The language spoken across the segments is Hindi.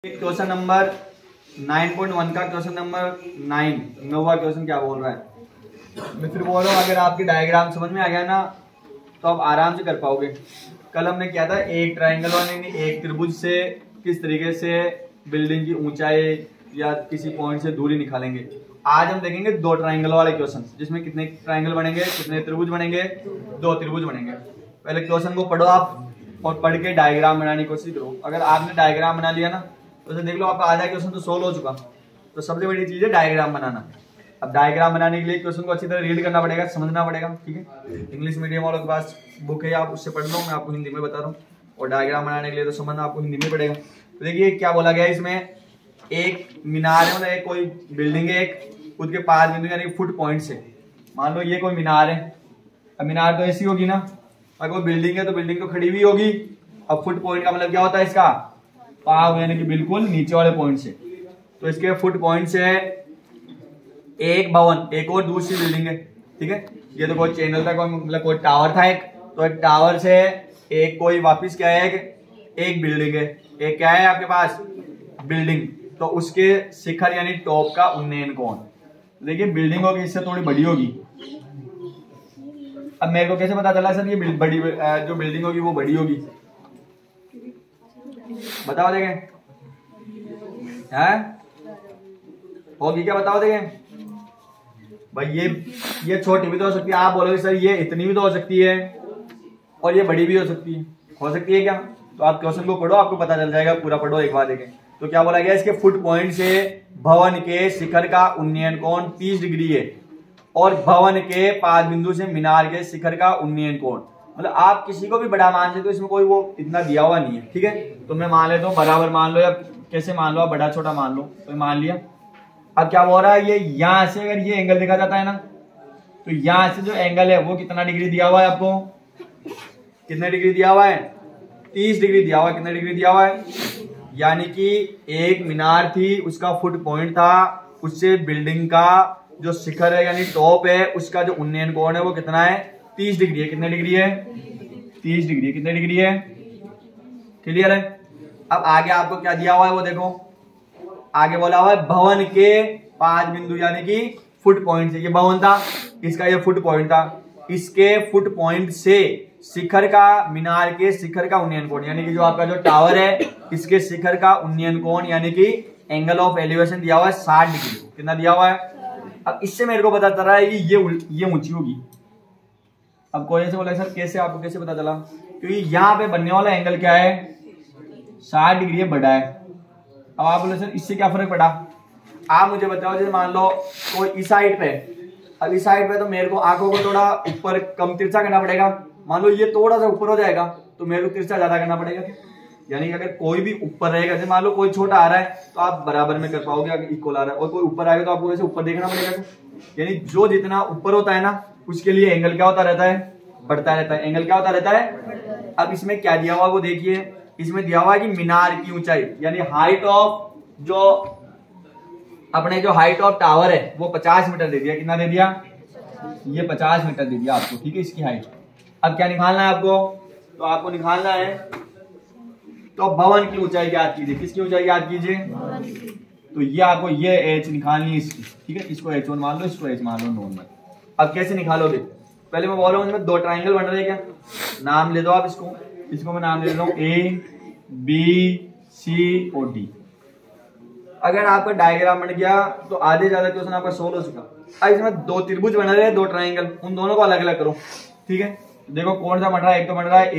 क्वेश्चन नंबर 9.1 का क्वेश्चन नंबर 9 नौवा क्वेश्चन क्या बोल रहा है। मैं फिर बोल रहा हूँ, अगर आपकी डायग्राम समझ में आ गया ना तो आप आराम से कर पाओगे। कल हमने किया था एक ट्राइंगल वाले एक त्रिभुज से किस तरीके से बिल्डिंग की ऊंचाई या किसी पॉइंट से दूरी निकालेंगे। आज हम देखेंगे दो ट्राइंगल वाले क्वेश्चन, जिसमें कितने ट्राइंगल बनेंगे, कितने त्रिभुज बनेंगे, दो त्रिभुज बनेंगे। पहले क्वेश्चन को पढ़ो आप और पढ़ के डायग्राम बनाने की कोशिश करो। अगर आपने डायग्राम बना लिया ना तो देख लो आपका आधा क्वेश्चन तो सोल्व हो चुका। तो सबसे बड़ी चीज है डायग्राम बनाना। अब डायग्राम बनाने के लिए क्वेश्चन को अच्छी तरह रीड करना पड़ेगा, समझना पड़ेगा, ठीक है। इंग्लिश मीडियम वालों के पास बुक है, आप उससे पढ़ लो, मैं आपको हिंदी में बता रहा हूँ। और डायग्राम बनाने के लिए तो समझना आपको हिंदी में पड़ेगा। तो देखिए क्या बोला गया इसमें, एक मीनार है, मतलब एक कोई बिल्डिंग है, एक उसके पास बिंदु यानी फुट पॉइंट से मान लो ये कोई मीनार है। अब मीनार तो ऐसी होगी ना, अगर कोई बिल्डिंग है तो बिल्डिंग तो खड़ी हुई होगी। अब फुट पॉइंट का मतलब क्या होता है, इसका पाव यानी कि बिल्कुल नीचे वाले पॉइंट से। तो इसके फुट पॉइंट से एक भवन, एक और दूसरी बिल्डिंग है, ठीक है। ये तो कोई चैनल था, कोई मतलब कोई टावर था एक, तो एक टावर से एक कोई वापिस क्या है, एक बिल्डिंग है, एक क्या है आपके पास बिल्डिंग। तो उसके शिखर यानी टॉप का उन्नयन कोण, देखिए बिल्डिंग होगी इससे थोड़ी बड़ी होगी। अब मेरे को कैसे पता चला सर ये बड़ी जो बिल्डिंग होगी वो बड़ी होगी, बताओ देखें, है होगी क्या, बताओ देखें भाई। ये छोटी भी तो हो सकती है, आप बोलोगे सर ये इतनी भी तो हो सकती है और ये बड़ी भी हो सकती है क्या। तो आप क्वेश्चन को पढ़ो, आपको पता चल जाएगा, पूरा पढ़ो एक बार देखें। तो क्या बोला गया, इसके फुट पॉइंट से भवन के शिखर का उन्नयन कोण 30 डिग्री है और भवन के पाद बिंदु से मीनार के शिखर का उन्नयन कोण, मतलब आप किसी को भी बड़ा मान सकते हो, इसमें कोई वो इतना दिया हुआ नहीं है, ठीक है। तो मैं मान लेता हूँ बराबर मान लो या कैसे मान लो, आप बड़ा छोटा मान लो, तो मान लिया। अब क्या बोल रहा है, ये यहां से अगर ये एंगल देखा जाता है ना, तो यहां से जो एंगल है वो कितना डिग्री दिया हुआ है आपको, कितने डिग्री दिया हुआ है, 30 डिग्री दिया हुआ है। कितने डिग्री दिया हुआ है, यानी कि एक मीनार थी, उसका फुट पॉइंट था, उससे बिल्डिंग का जो शिखर है यानी टॉप है उसका जो उन्नयन कोण है वो कितना है, 30 डिग्री है। कितने डिग्री है, 30 डिग्री है। कितने डिग्री है, क्लियर है। अब आगे आपको क्या दिया हुआ है वो देखो, आगे बोला हुआ है भवन के पाद बिंदु यानी कि फुट पॉइंट से, ये भवन था, इसका ये फुट पॉइंट था, इसके फुट पॉइंट से शिखर का, मीनार के शिखर का उन्नयन कोण यानी कि जो आपका जो टावर है इसके शिखर का उन्नयन कोण यानी कि एंगल ऑफ एलिवेशन दिया हुआ है 60 डिग्री। कितना दिया हुआ है। अब इससे मेरे को पता चल रहा है कि ये ऊंची होगी। अब कोई ऐसे बोला सर कैसे, आपको कैसे पता चला, क्योंकि यहाँ पे बनने वाला एंगल क्या है 60 डिग्री है, बड़ा है। अब आप बोले सर इससे क्या फर्क पड़ा, आप मुझे बताओ। जैसे मान लो कोई इस साइड पे, अब इस साइड पे तो मेरे को आंखों को थोड़ा ऊपर कम तिरछा करना पड़ेगा। मान लो ये थोड़ा सा ऊपर हो जाएगा तो मेरे को तिरछा ज्यादा करना पड़ेगा, यानी कि अगर कोई भी ऊपर रहेगा, जैसे मान लो कोई छोटा आ रहा है तो आप बराबर में कर पाओगे, अगर इक्वल आ रहा है, और कोई ऊपर आएगा तो आपको वैसे ऊपर देखना पड़ेगा। यानी जो जितना ऊपर होता है ना उसके लिए एंगल क्या होता रहता है, बढ़ता रहता है। एंगल क्या होता रहता है। अब इसमें क्या दिया हुआ वो देखिए, इसमें दिया हुआ है कि मीनार की ऊंचाई यानी हाइट ऑफ जो अपने जो हाइट ऑफ टावर है वो 50 मीटर दे दिया। कितना दे दिया, ये 50 मीटर दे दिया आपको, ठीक है, इसकी हाइट। अब क्या निकालना है आपको, तो आपको निकालना है तो भवन की ऊंचाई याद कीजिए। किसकी ऊंचाई याद कीजिए, तो ये आपको ये एच निकालनी है इसकी, ठीक है। इसको H1 मान लो, इसको H मान लो नॉर्मल। अब कैसे निकालोगे, पहले मैं बोल रहा हूँ इसमें दो ट्राइंगल बन रहे हैं क्या, नाम ले दो आप इसको मैं नाम ले रहा हूँ ABCD। अगर आपका डायग्राम बन गया तो आधे ज्यादा क्वेश्चन आपका सोल्व हो चुका। अब इसमें दो त्रिभुज बना रहे हैं, दो ट्राइंगल, उन दोनों को अलग अलग करो, ठीक है। देखो कौन सा बन रहा है, एक तो बन रहा है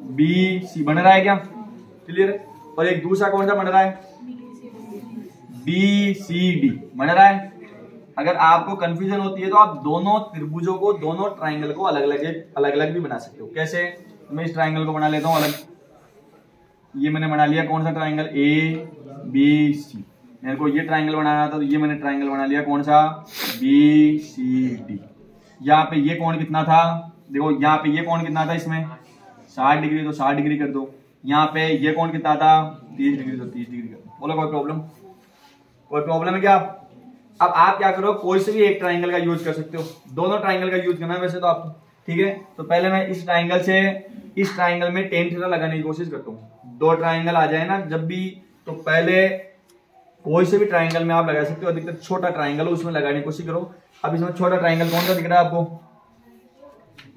ABC बन रहा है क्या, क्लियर है। और एक दूसरा कौन सा बन रहा है, BCD बन रहा है। अगर आपको कंफ्यूजन होती है तो आप दोनों त्रिभुजों को, दोनों ट्राइंगल को अलग अलग भी बना सकते हो। कैसे, तो मैं इस ट्राइंगल को बना लेता हूँ अलग, ये मैंने बना लिया कौन सा ट्राइंगल ABC। मेरे को ये ट्राइंगल बनाना था तो ये मैंने ट्राइंगल बना लिया कौन सा BCD। यहाँ पे ये कोण कितना था, देखो यहाँ पे ये कोण कितना था इसमें 60 डिग्री, तो 60 डिग्री कर दो। यहाँ पे ये कोण कितना था 30 डिग्री, तो 30 डिग्री कर दो। बोलो कोई प्रॉब्लम है क्या। अब आप क्या करो, कोई से भी एक ट्राइंगल का यूज कर सकते हो, दोनों ट्राइंगल का यूज करना है वैसे तो आपको, ठीक है। तो पहले मैं इस ट्राइंगल से इस ट्राइंगल में टेन थीटा लगाने की कोशिश करता हूँ। दो ट्राइंगल आ जाए ना जब भी, तो पहले कोई से भी ट्राइंगल में आप लगा सकते हो, अधिकतर छोटा ट्राइंगल हो उसमें लगाने की कोशिश करो। अब इसमें छोटा ट्राइंगल कौन सा दिख रहा है आपको,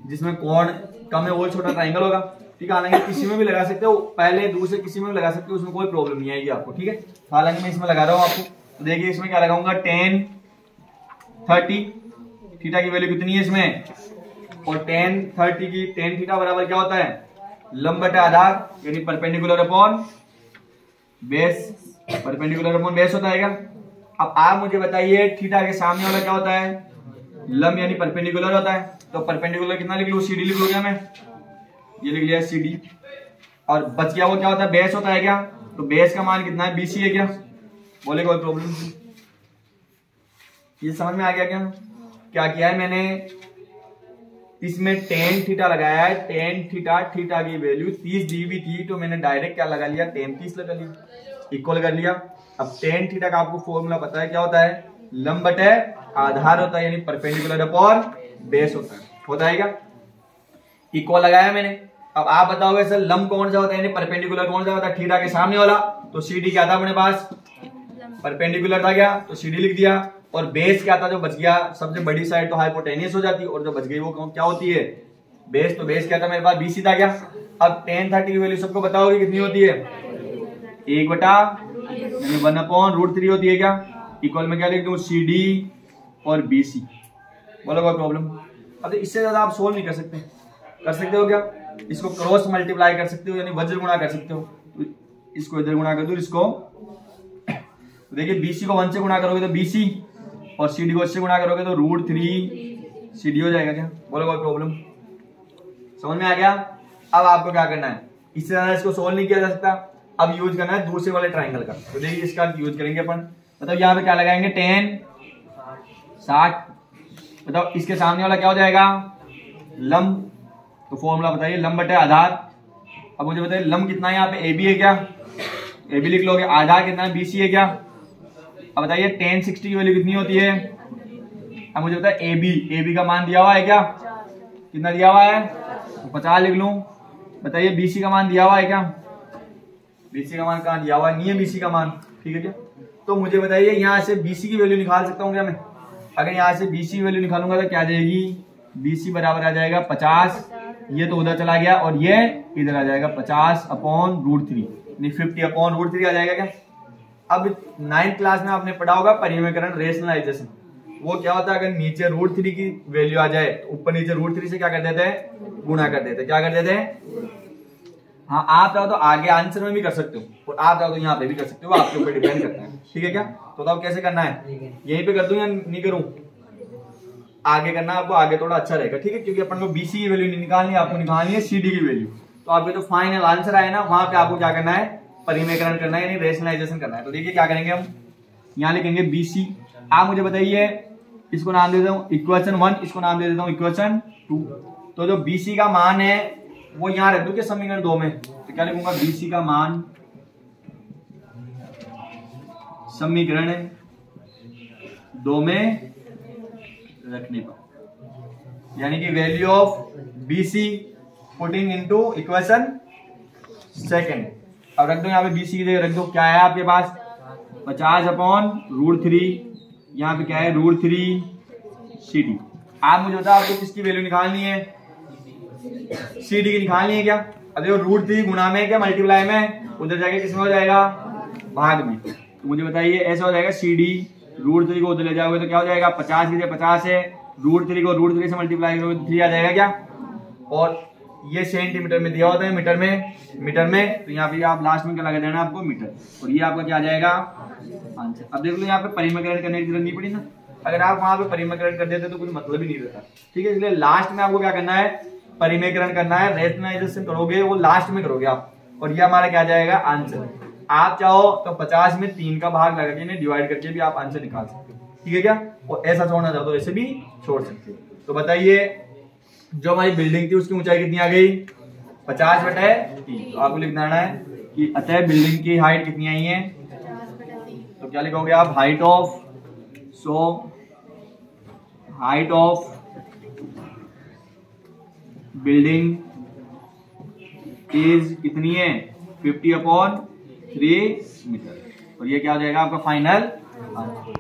जिसमें कोण कम है वो छोटा ट्राइंगल होगा, ठीक है। हालांकि किसी में भी लगा सकते हो, पहले दूसरे किसी में भी लगा सकते हो, उसमें कोई प्रॉब्लम नहीं आएगी आपको, ठीक है। हालांकि मैं इसमें लगा रहा हूँ आपको, तो देखिए इसमें क्या लगाऊंगा, tan 30, थीटा की वैल्यू कितनी है इसमें, और tan 30 की tan थीटा बराबर क्या होता है, लंब बटा आधार, यानी perpendicular upon base, perpendicular upon base होता है क्या। अब आप मुझे बताइए थीटा के सामने वाला क्या होता है, लंब यानी परपेंडिकुलर होता है, तो परपेंडिकुलर कितना लिख लूं, CD लिख लूं क्या मैं, ये लिख लिया CD, और बच गया वो क्या होता है, बेस होता है क्या, तो बेस का मान कितना है, BC है क्या, बोले कोई प्रॉब्लम नहीं। ये समझ में आ गया क्या किया है मैंने, इसमें tan थीटा लगाया है, tan थीटा, थीटा की वैल्यू 30 दी हुई थी, तो मैंने डायरेक्ट क्या लगा लिया, tan 30 लगा लिया, इक्वल कर लिया। अब tan थीटा का आपको फॉर्मूला पता है क्या होता है, लंब बटे आधार होता है, यानी परपेंडिकुलर अपॉन बेस होता है क्या, इक्वल लगाया मैंने। अब आप बताओगे सर लंब कौन सा होता है, यानी परपेंडिकुलर कौन सा होता है, थीटा के सामने वाला, तो CD क्या था अपने पास, परपेंडिकुलर था क्या, तो CD लिख दिया, और बेस क्या था जो बच गया, सबसे बड़ी साइड तो हाइपोटेनियस हो जाती है, और जो बच गई वो क्या होती है, बेस, तो बेस क्या था मेरे पास, BC था क्या। अब tan 30 की वैल्यू सबको बताओगे कितनी होती है, 1/√3 होती है क्या, इक्वल में क्या लिख दूं, CD और BC, बोलो कोई प्रॉब्लम। अब इससे ज्यादा आप सोल्व नहीं कर सकते, कर सकते हो क्या, इसको क्रॉस मल्टीप्लाई कर सकते हो, यानी वज्र गुणा कर सकते हो, तो इसको इधर गुणा कर दो, इसको तो देखिए BC को 1 से गुणा करोगे तो BC, और CD को 1 से गुणा करोगे तो √3 CD हो जाएगा क्या, बोलो कोई प्रॉब्लम, समझ में आ गया। अब आपको क्या करना है, इससे ज्यादा इसको सोल्व नहीं किया जा सकता, अब यूज करना है दूसरे वाले ट्राइंगल का, तो देखिए इसका यूज करेंगे अपन, मतलब यहाँ पे क्या लगाएंगे, tan 60, बताओ इसके सामने वाला क्या हो जाएगा, लंब, तो फॉर्मूला बताइए, लंब बटे आधार। अब मुझे बताइए लंब कितना है, यहाँ पे AB है क्या, AB लिख लोगे, आधार कितना है, BC है क्या। अब बताइए tan 60 की वैल्यू कितनी होती है, अब मुझे बताइए AB का मान दिया हुआ है क्या, कितना दिया हुआ है, तो 50 लिख लूं। बताइए BC का मान दिया हुआ है क्या, BC का मान कहाँ दिया हुआ है, नहीं है BC का मान, ठीक है क्या। तो मुझे बताइए यहाँ से BC की वैल्यू निकाल सकता हूँ क्या मैं, अगर यहाँ से BC की वैल्यू निकालूंगा तो क्या आ जाएगी, BC बराबर आ जाएगा 50, ये तो उधर चला गया, और ये इधर आ जाएगा 50/√3, यानी 50/√3 आ जाएगा क्या। अब 9th क्लास में आपने पढ़ा होगा परिमेयकरण, रेशनलाइजेशन, वो क्या होता है, अगर नीचे √3 की वैल्यू आ जाए तो ऊपर नीचे √3 से क्या कर देते हैं, गुणा कर देते हैं, क्या कर देते हैं। हाँ आप चाहो तो आगे आंसर में भी कर सकते हो, और आप चाहो तो यहाँ पे भी कर सकते हो, आपके ऊपर डिपेंड करता है, ठीक है क्या। तो बताओ कैसे करना है, यहीं पे कर दूं या नहीं करूं, आगे करना आपको, आगे थोड़ा अच्छा रहेगा, ठीक है, क्योंकि अपन को BC की वैल्यू नहीं निकालनी, आपको निकालनी है CD की वैल्यू। तो आपके जो फाइनल आंसर आए ना, वहां पे आपको क्या करना है, परिमेयकरण करना है, यानी रेशनलाइजेशन करना है। तो देखिए क्या करेंगे हम, यहाँ लिखेंगे BC, आप मुझे बताइए, इसको नाम दे देता हूँ इक्वेशन 1, इसको नाम दे देता हूँ इक्वेशन 2। तो जो BC का मान है वो यहाँ रख दो क्या समीकरण 2 में, तो क्या लिखूंगा, BC का मान समीकरण 2 में रखने पर, यानी कि value of BC putting into equation 2। अब रख दो यहाँ पे BC की जगह रख दो, क्या है आपके पास, 50/√3, यहाँ पे क्या है, √3 CD। आप मुझे बताओ आपको किसकी वैल्यू निकालनी है, CD की निकालनी है क्या। अब देखो √3 गुणा में क्या मल्टीप्लाई में, उधर जाके किसमें हो जाएगा, भाग में, तो मुझे बताइए ऐसा हो जाएगा, CD √3 को उधर ले जाओगे तो क्या हो जाएगा, 50 की जगह 50 है, √3 को √3 से मल्टीप्लाई करोगे तो 3 आ जाएगा क्या। और ये सेंटीमीटर में दिया होता है, मीटर में, तो यहाँ पे आप लास्ट में क्या लगा देना आपको, मीटर, और ये आपका क्या आ जाएगा आंसर। अब देख लो यहाँ पे परिमेयकरण करने की जरूरत नहीं पड़ी ना, अगर आप वहां पे परिमेयकरण कर देते तो कुछ मतलब ही नहीं रहता, ठीक है। इसलिए लास्ट में आपको क्या करना है, परिमेयकरण करना है, रेशनलाइजेशन करोगे वो लास्ट में करोगे आप, और ये हमारा क्या जाएगा आंसर। आप चाहो तो 50 में 3 का भाग लगा के डिवाइड करके भी आप आंसर निकाल सकते हो, ठीक है क्या। और ऐसा छोड़ना चाहो तो ऐसे भी छोड़ सकते हो। तो बताइए जो हमारी बिल्डिंग थी उसकी ऊंचाई कितनी आ गई, 50/3। तो आपको लिखना है कि अतः बिल्डिंग की हाइट कितनी आई है, तो क्या लिखोगे आप, height of, so height of building is कितनी है 50/3 मीटर। और ये क्या हो जाएगा आपका फाइनल आंसर।